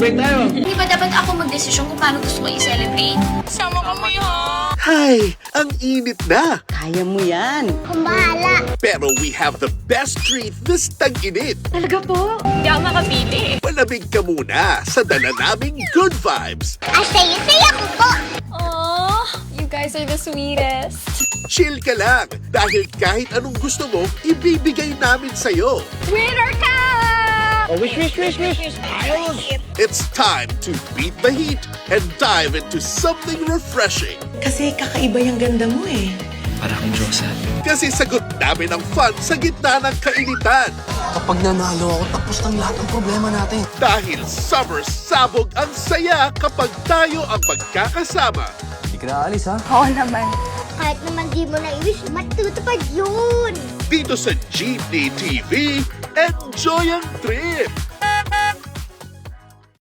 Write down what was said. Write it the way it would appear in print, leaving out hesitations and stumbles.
Celebrate tayo. Hindi ba dapat ako magdesisyon kung paano gusto ko i-celebrate? Sama kami ha! Hay, ang init na. Kaya mo yan. Kung bahala. Pero we have the best treat this tag-init. Talaga po? Hindi ako makapili. Malamig ka muna sa dala naming good vibes. Asaya-saya ko po. Oh, you guys are the sweetest. Chill ka lang dahil kahit anong gusto mo, ibibigay namin sa'yo. Winner ka! Oh, wish. Ayos! It's time to beat the heat and dive into something refreshing. Kasi kakaiba yung ganda mo eh. Para kang Diyosa. Kasi sagot namin ang fun sa gitna ng kainitan. Kapag nanalo ako, tapos ng lahat ng problema natin. Dahil summer sabog ang saya kapag tayo ang magkakasama. Hindi ka na aalis, ha? Oo naman. Kahit naman di mo na-wish, matutupad yun. Dito sa Jeepney TV, enjoy ang trip!